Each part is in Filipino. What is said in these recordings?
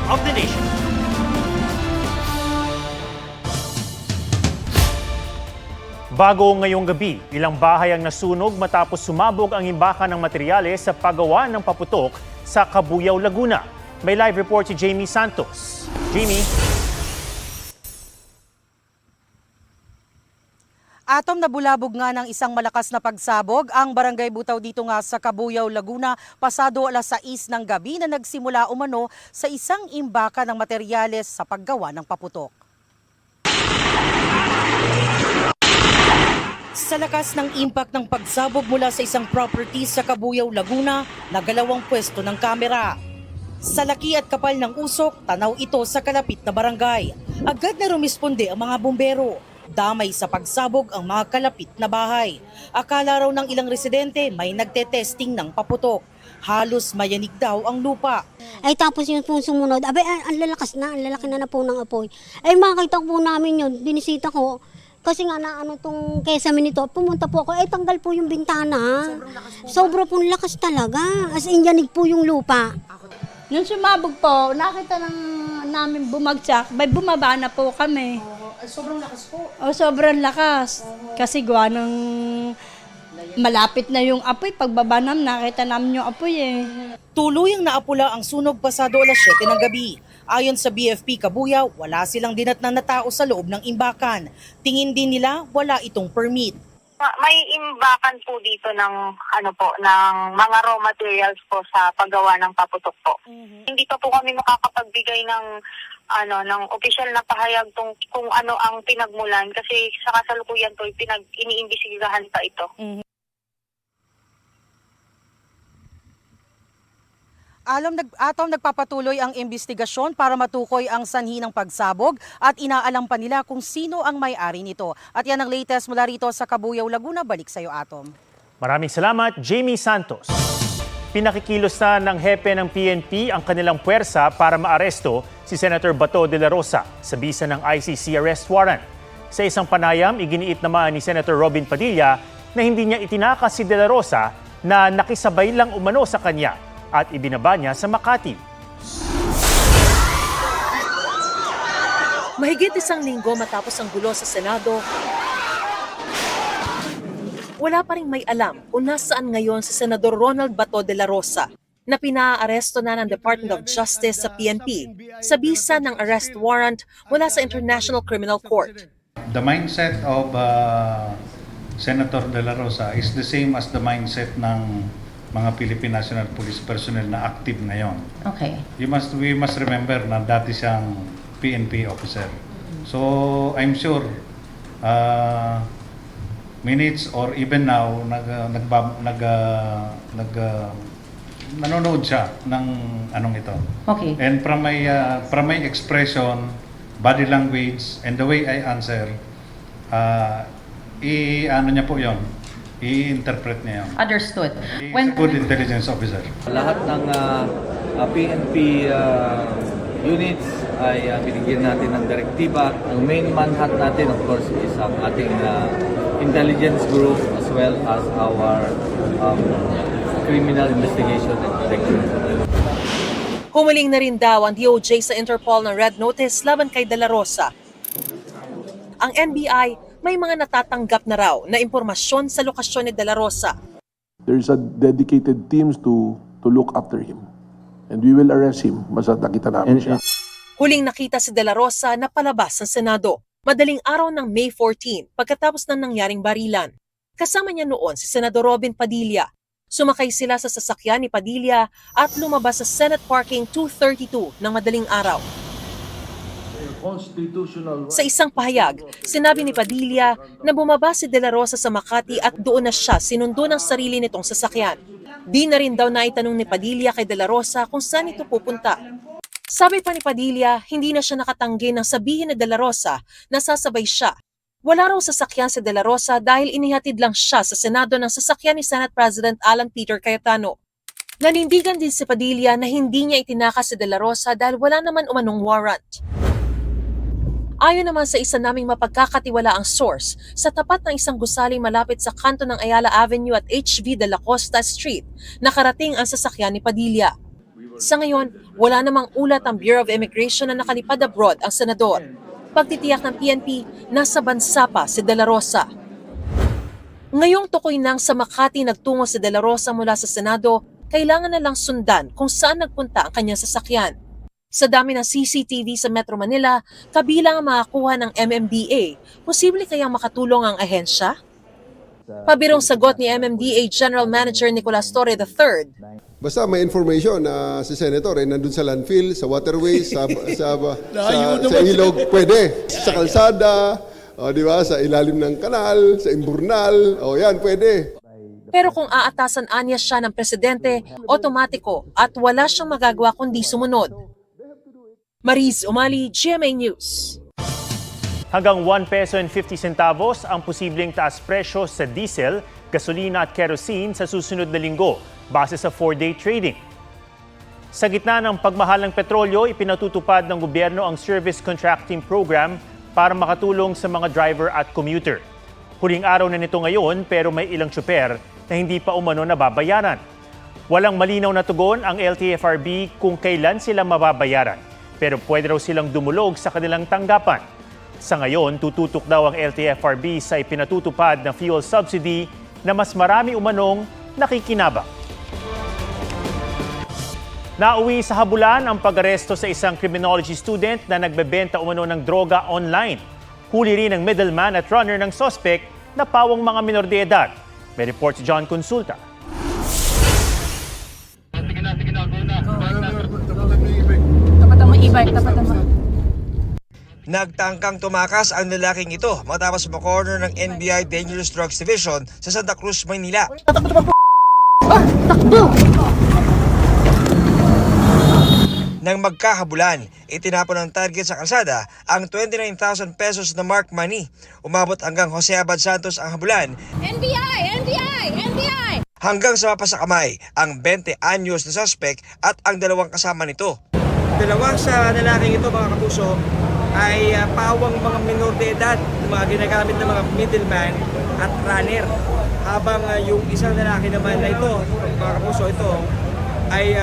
of the nation. Bago ngayong gabi, ilang bahay ang nasunog matapos sumabog ang imbakan ng materyales sa paggawa ng paputok sa Cabuyao, Laguna. May live report si Jamie Santos. Jamie? Atom, nabulabog nga ng isang malakas na pagsabog ang barangay Butaw dito nga sa Cabuyao, Laguna pasado alas 6 ng gabi na nagsimula umano sa isang imbakan ng materyales sa paggawa ng paputok. Sa lakas ng impact ng pagsabog mula sa isang property sa Cabuyao, Laguna, nagalawang pwesto ng kamera. Sa laki at kapal ng usok, tanaw ito sa kalapit na barangay. Agad na rumisponde ang mga bumbero. Damay sa pagsabog ang mga kalapit na bahay. Akala raw ng ilang residente may nagte-testing ng paputok. Halos mayanig daw ang lupa. Ay tapos yun po sumunod, abay ang lalakas na, ang lalaki na po ng apoy. Ay makita ko po namin yun, binisita ko. Kasi nga na ano tong kesame nito, pumunta po ako, ay tanggal po yung bintana. Sobra pong lakas talaga, as in yanig po yung lupa. Nung sumabog po, nakita namin bumagsak, may bumaba na po kami. Sobrang lakas po. Sobrang lakas. Kasi gawa ng malapit na yung apoy, pagbaba namin, nakita namin yung apoy eh. Tuluyang naapula ang sunog pasado alas 7 ng gabi. Ayon sa BFP Cabuyao, wala silang dinatnan na tao sa loob ng imbakan. Tingin din nila wala itong permit. May imbakan po dito ng ng mga raw materials po sa paggawa ng paputok po. Hindi pa po kami makakapagbigay ng ng opisyal na pahayag kung ano ang pinagmulan kasi sa kasalukuyan po iniimbestigahan pa ito. Atom, nagpapatuloy ang investigasyon para matukoy ang sanhi ng pagsabog at inaalam pa nila kung sino ang may-ari nito. At yan ang latest mula rito sa Cabuyao, Laguna. Balik sa iyo, Atom. Maraming salamat, Jamie Santos. Pinakikilos na ng hepe ng PNP ang kanilang puwersa para maaresto si Senator Bato de la Rosa sa bisa ng ICC arrest warrant. Sa isang panayam, iginiit naman ni Senator Robin Padilla na hindi niya itinakas si de la Rosa na nakisabay lang umano sa kanya at ibinaba niya sa Makati. Mahigit isang linggo matapos ang gulo sa Senado, wala pa ring may alam kung nasaan ngayon si Senador Ronald Bato de la Rosa na pinaaresto na ng Department of Justice sa PNP sa bisa ng arrest warrant mula sa International Criminal Court. The mindset of Senator de la Rosa is the same as the mindset ng mga Philippine National Police personnel na active ngayon. Okay. We must remember na dati siyang PNP officer. So I'm sure minutes or even now nanonood siya ng anong ito. Okay. And from my expression, body language and the way I answer, ano niya po 'yon. I-interpret niya yun. Understood. He's a good intelligence officer. Lahat ng PNP units ay binigyan natin ng direktiba. Ang main manhunt natin, of course, is ang ating intelligence group as well as our criminal investigation and detection. Humiling na rin daw ang DOJ sa Interpol ng Red Notice laban kay De La Rosa. Ang NBI may mga natatanggap na raw na impormasyon sa lokasyon ni De La Rosa. There's a dedicated teams to look after him. And we will arrest him. Basta nakita namin siya. Huling nakita si De La Rosa na palabas ng Senado, madaling araw ng May 14 pagkatapos ng nangyaring barilan. Kasama niya noon si Senador Robin Padilla. Sumakay sila sa sasakyan ni Padilla at lumabas sa Senate Parking 2:32 ng madaling araw. Sa isang pahayag, sinabi ni Padilla na bumaba si De La Rosa sa Makati at doon na siya sinundo ng sarili nitong sasakyan. Di na rin daw naitanong ni Padilla kay De La Rosa kung saan ito pupunta. Sabi pa ni Padilla, hindi na siya nakatanggi nang sabihin ni De La Rosa na sasabay siya. Wala raw sasakyan si De La Rosa dahil inihatid lang siya sa Senado ng sasakyan ni Senate President Alan Peter Cayetano. Nanindigan din si Padilla na hindi niya itinakas si De La Rosa dahil wala naman umanong warrant. Ayon naman sa isa naming mapagkakatiwalaang source, sa tapat ng isang gusaling malapit sa kanto ng Ayala Avenue at HV de la Costa Street, nakarating ang sasakyan ni Padilla. Sa ngayon, wala namang ulat ang Bureau of Immigration na nakalipad abroad ang senador. Pagtitiyak ng PNP, nasa bansa pa si De La Rosa. Ngayong tukoy nang sa Makati nagtungo si De La Rosa mula sa Senado, kailangan na lang sundan kung saan nagpunta ang kanyang sasakyan. Sa dami ng CCTV sa Metro Manila, kabilang ang makakuha ng MMDA, posible kayang makatulong ang ahensya? Pabirong sagot ni MMDA General Manager Nicolas Torre III. Basta may information na si Senator ay nandun sa landfill, sa waterways, sa ilog, pwede. Sa kalsada, di ba? Sa ilalim ng kanal, sa imburnal, yan, pwede. Pero kung aatasan anya siya ng presidente, otomatiko at wala siyang magagawa kundi sumunod. Mariz Umali, GMA News. Hanggang 1 peso and 50 centavos ang posibleng taas presyo sa diesel, gasolina at kerosene sa susunod na linggo base sa 4-day trading. Sa gitna ng pagmahal ng petrolyo, ipinatutupad ng gobyerno ang Service Contracting Program para makatulong sa mga driver at commuter. Huling araw na nito ngayon pero may ilang tsuper na hindi pa umano nababayaran. Walang malinaw na tugon ang LTFRB kung kailan sila mababayaran, pero pwede raw silang dumulog sa kanilang tanggapan. Sa ngayon, tututok daw ang LTFRB sa ipinatutupad na fuel subsidy na mas marami umanong nakikinabang. Nauwi sa habulan ang pag-aresto sa isang criminology student na nagbebenta umano ng droga online. Huli rin ang middleman at runner ng suspect na pawang mga minor de edad. May report si John Consulta. Nagtangkang tumakas ang lalaking ito matapos ma-corner ng NBI Dangerous Drugs Division sa Santa Cruz, Maynila. Nang magkahabulan, itinapon ng target sa kalsada ang 29,000 pesos na mark money. Umabot hanggang Jose Abad Santos ang habulan. NBI! NBI! NBI! Hanggang sa mapasakamay ang 20 anyos na suspect at ang dalawang kasama nito. Dalawa sa lalaking ito, mga kapuso, ay pawang mga minor de edad, mga ginagamit ng mga middleman at runner. Habang yung isang lalaki naman na ito, mga kapuso, ito ay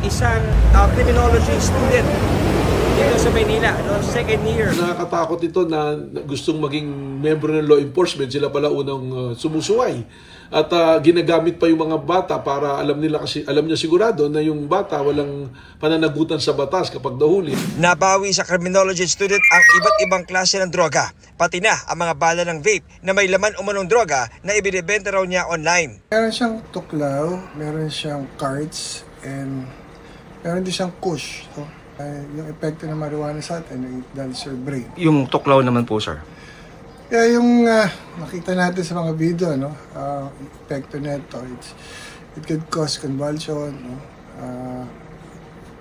isang criminology student dito sa Maynila, second year. Nakakatakot ito na gustong maging member ng law enforcement, sila pala unang sumusuway. At ginagamit pa yung mga bata para alam niya sigurado na yung bata walang pananagutan sa batas kapag nahuli. Nabawi sa criminology student ang iba't ibang klase ng droga, pati na ang mga bala ng vape na may laman umanong droga na ibinebenta raw niya online. Meron siyang tuklaw, meron siyang cards, and meron din siyang kush. So, yung epekto ng marijuana sa atin ay dahil sa brain. Yung tuklaw naman po, sir? Yung nakita natin sa mga video, no? Epekto nito, it could cause convulsion, no?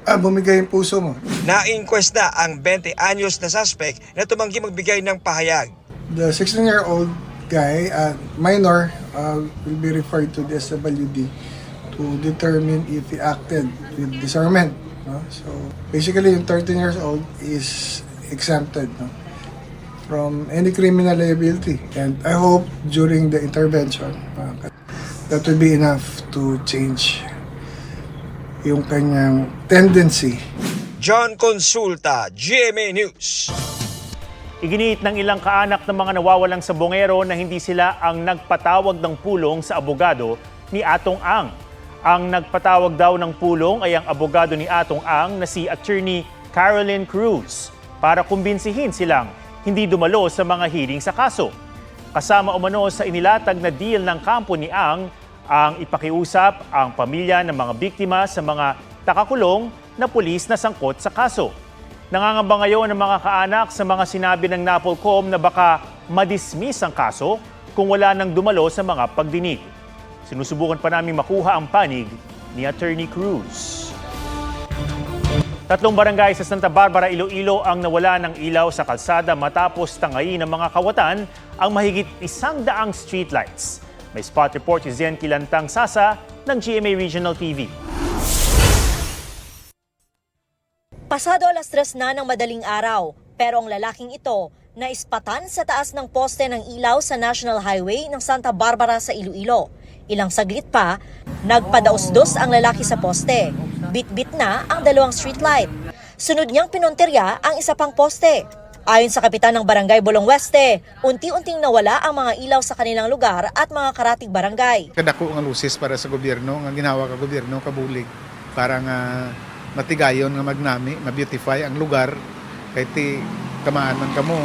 Bumigay yung puso mo. Na-inquest na ang 20 anyos na suspect na tumanggi magbigay ng pahayag. The 16-year-old guy, minor, will be referred to the SWD to determine if he acted with discernment. No? So basically, yung 13 years old is exempted, no, from any criminal liability. And I hope during the intervention, that will be enough to change yung kanyang tendency. John Consulta, GMA News. Iginiit ng ilang kaanak ng mga nawawalang sabongero na hindi sila ang nagpatawag ng pulong sa abogado ni Atong Ang. Ang nagpatawag daw ng pulong ay ang abogado ni Atong Ang na si Attorney Caroline Cruz para kumbinsihin silang hindi dumalo sa mga hearing sa kaso. Kasama umano sa inilatag na deal ng kampo ni Ang ipakiusap ang pamilya ng mga biktima sa mga takakulong na pulis na sangkot sa kaso. Nangangamba ngayon ang mga kaanak sa mga sinabi ng NAPOLCOM na baka madismiss ang kaso kung wala nang dumalo sa mga pagdinig. Sinusubukan pa namin makuha ang panig ni Attorney Cruz. 3 barangay sa Santa Barbara, Iloilo ang nawala ng ilaw sa kalsada matapos tangayin ng mga kawatan ang mahigit 100 streetlights. May spot report si Zen Kilantang Sasa ng GMA Regional TV. Pasado 3:00 na ng madaling araw, pero ang lalaking ito naispatan sa taas ng poste ng ilaw sa National Highway ng Santa Barbara sa Iloilo. Ilang saglit pa, nagpadaos-dos ang lalaki sa poste. Bit-bit na ang dalawang streetlight. Sunod niyang pinonterya ang isa pang poste. Ayon sa kapitan ng Barangay Bolong Weste, unti-unting nawala ang mga ilaw sa kanilang lugar at mga karatig barangay. Kadako nga lusis para sa gobyerno, nga ginawa ka gobyerno, kabulig, para nga matigayon nga magnami, ma-beautify ang lugar, kahit tamaan man kamo,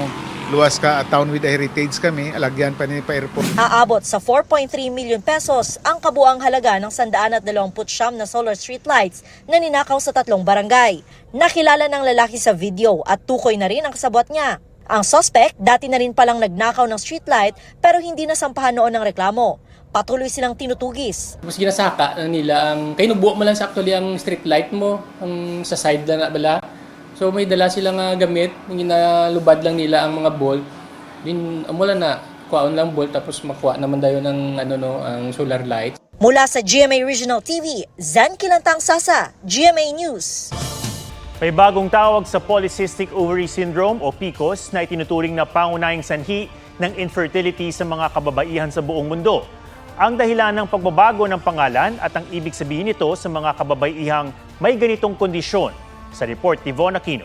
luwas ka at town with a heritage kami, alagyan pa ni pa-airport. Aabot sa 4.3 million pesos ang kabuang halaga ng 129 na solar streetlights na ninakaw sa 3 barangay. Nakilala ng lalaki sa video at tukoy na rin ang kasabwat niya. Ang suspect dati na rin palang nagnakaw ng streetlight pero hindi nasampahan noon ng reklamo. Patuloy silang tinutugis. Mas ginasaka na nila ang kainubuo mo lang sa actually ang street light mo ang sa side na bala. So may dala silang gamit, ginalubad lang nila ang mga bolt. Din amula na kuhaon lang bolt tapos makuha naman dayon ng ang solar light. Mula sa GMA Regional TV, Zan Kilantang Sasa, GMA News. May bagong tawag sa Polycystic Ovary Syndrome o PCOS na itinuturing na pangunahing sanhi ng infertility sa mga kababaihan sa buong mundo. Ang dahilan ng pagbabago ng pangalan at ang ibig sabihin nito sa mga kababaihang may ganitong kondisyon. Sa report ni Von Aquino.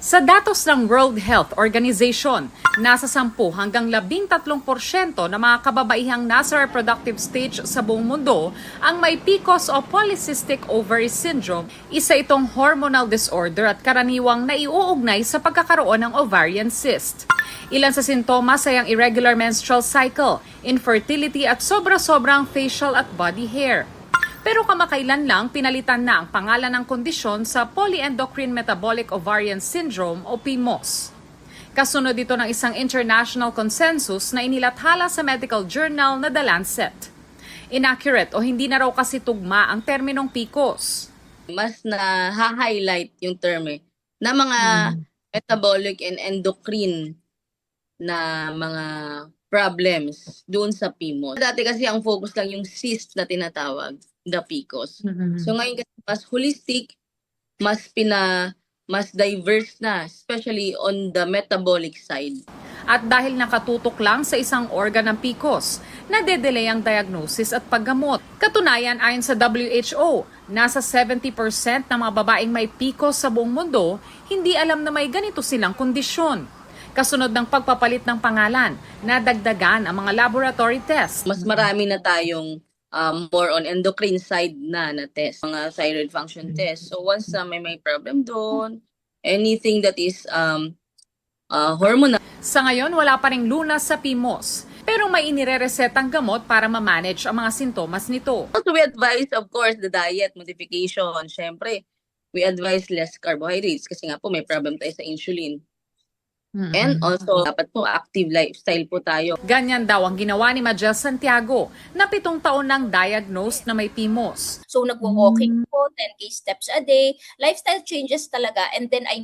Sa datos ng World Health Organization, nasa 10 hanggang 13% ng mga kababaihang nasa reproductive stage sa buong mundo ang may PCOS o Polycystic Ovary Syndrome. Isa itong hormonal disorder at karaniwang naiuugnay sa pagkakaroon ng ovarian cyst. Ilan sa sintomas ay ang irregular menstrual cycle, infertility at sobra-sobrang facial at body hair. Pero kamakailan lang pinalitan na ang pangalan ng kondisyon sa Polyendocrine Metabolic Ovarian Syndrome o PMOS. Kasunod ito ng isang international consensus na inilathala sa medical journal na The Lancet. Inaccurate o hindi na raw kasi tugma ang terminong PCOS. Mas na-highlight yung term na mga metabolic and endocrine na mga problems doon sa PMOS. Dati kasi ang focus lang yung cyst na tinatawag, the PCOS. So ngayon kasi mas holistic, mas diverse na, especially on the metabolic side. At dahil nakatutok lang sa isang organ ng PCOS, nade-delay ang diagnosis at paggamot. Katunayan ayon sa WHO, nasa 70% ng mga babaeng may PCOS sa buong mundo, hindi alam na may ganito silang kondisyon. Kasunod ng pagpapalit ng pangalan, nadagdagan ang mga laboratory tests. Mas marami na tayong more on endocrine side na test, mga thyroid function test. So once may problem doon, anything that is hormonal. Sa ngayon, wala pa ring lunas sa PMOS, pero may inireresetang gamot para ma-manage ang mga sintomas nito. Also, we advise, of course, the diet modification. Siyempre, we advise less carbohydrates kasi nga po may problem tayo sa insulin. And also, dapat po active lifestyle po tayo. Ganyan daw ang ginawa ni Majel Santiago na 7 taon nang diagnosed na may PMOS. So nagwo-walking po, 10K steps a day, lifestyle changes talaga, and then I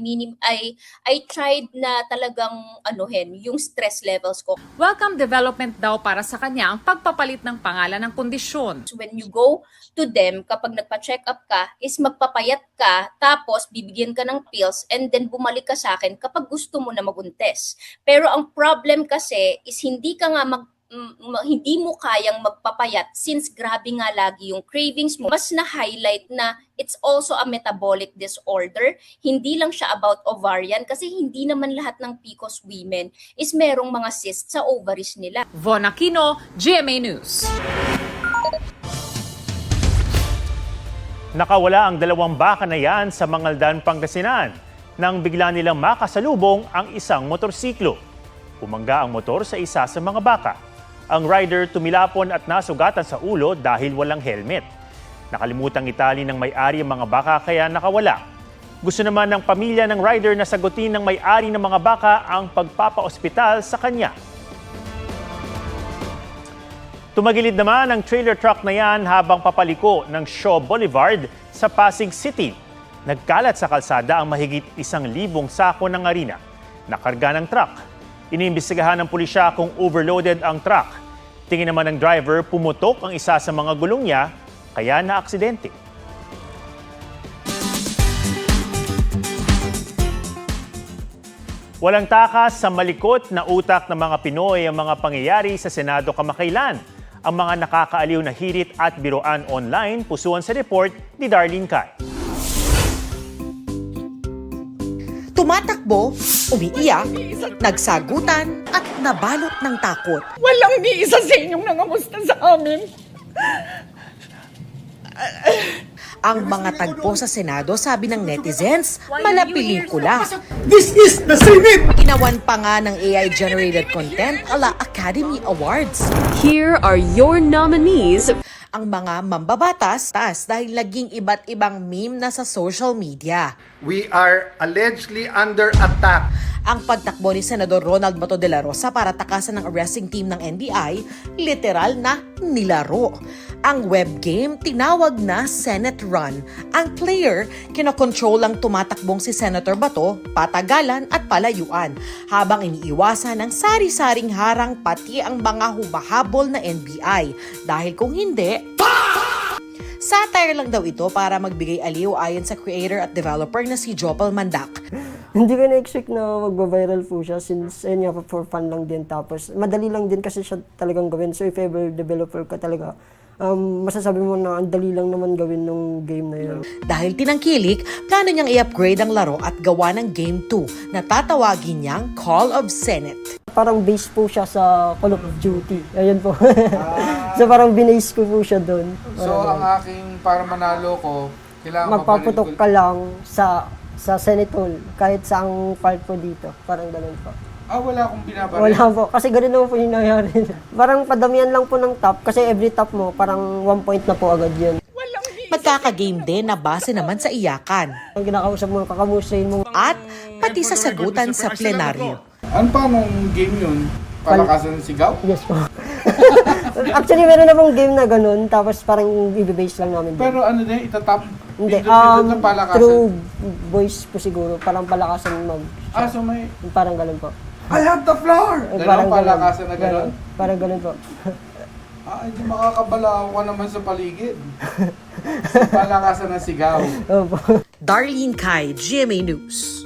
tried na talagang yung stress levels ko. Welcome development daw para sa kanya ang pagpapalit ng pangalan ng kondisyon. So when you go to them, kapag nagpa-check up ka, is magpapayat ka, tapos bibigyan ka ng pills, and then bumalik ka sa akin kapag gusto mo na maguntes. Pero ang problem kasi is hindi mo kayang magpapayat since grabe nga lagi yung cravings mo. Mas na-highlight na it's also a metabolic disorder. Hindi lang siya about ovarian kasi hindi naman lahat ng PCOS women is merong mga cysts sa ovaries nila. Von Aquino, GMA News. Nakawala ang 2 baka na yan sa Mangaldan, Pangasinan nang bigla nilang makasalubong ang isang motorsiklo. Umangga ang motor sa isa sa mga baka. Ang rider tumilapon at nasugatan sa ulo dahil walang helmet. Nakalimutang itali ng may-ari ang mga baka kaya nakawala. Gusto naman ng pamilya ng rider na sagutin ng may-ari ng mga baka ang pagpapa-ospital sa kanya. Tumagilid naman ang trailer truck na yan habang papaliko ng Shaw Boulevard sa Pasig City. Nagkalat sa kalsada ang mahigit 1,000 sako ng harina na karga ng truck. Iniimbestigahan ng pulisya kung overloaded ang truck. Tingin naman ng driver, pumutok ang isa sa mga gulong niya, kaya na-aksidente. Walang takas sa malikot na utak ng mga Pinoy ang mga pangyayari sa Senado kamakailan. Ang mga nakakaaliw na hirit at biroan online, pusuan sa report ni Darlene Kai. Tumatakbo, umiiyak, nagsagutan at nabalot ng takot. Walang ni isa sa inyong nangamusta sa amin. Ang mga tagpo sa Senado, sabi ng netizens, malapelikula. This is the Senate! Ginawan pa nga ng AI-generated content ala Academy Awards. Here are your nominees. Ang mga mambabatas dahil naging iba't ibang meme na sa social media. We are allegedly under attack. Ang pagtakbo ni Senador Ronald Bato de la Rosa para takasan ng arresting team ng NBI, literal na nilaro. Ang web game tinawag na Senate Run. Ang player, kinokontrol ang tumatakbong si Senator Bato, patagalan at palayuan, habang iniiwasan ng sari-saring harang pati ang mga humahabol na NBI. Dahil kung hindi, satire lang daw ito para magbigay aliw ayon sa creator at developer na si Jopal Mandak. Hindi ko na-expect na magba-viral po siya since ayun nga for fun lang din, tapos madali lang din kasi siya talagang gawin. So if ever developer ka talaga, masasabi mo na ang dali lang naman gawin ng game na yun. Dahil tinangkilik, plano niyang i-upgrade ang laro at gawa ng Game 2 na tatawagin niyang Call of Senate. Parang base po siya sa Call of Duty. Ayun po. So parang binase ko po siya doon. So ang aking para manalo ko, kailangan magpaputok ka lang sa Senate Hall, kahit saang part po dito. Parang ganun po. wala akong binabaril. Wala po, kasi ganun naman po yung nangyari. Parang padamihan lang po ng top, kasi every top mo, parang 1 point na po agad yun. Magkaka-game din na base naman sa iyakan. Ang kinakausap mo, kakamusayin mo. At pati sa sagutan sa plenaryo. Ano pa nung game yun? Palakasan ng sigaw? Yes po. Actually, meron na pong game na ganun, tapos parang i-base lang namin. Pero ano din, itatap? Hindi, through voice po siguro, parang palakasan mag... so may... Parang ganun po. I have the floor! Parang palakasan na ganun? Parang ganun po. Hindi makakabala ka naman sa paligid. Palakasan ng sigaw. Darlene Kai, GMA News.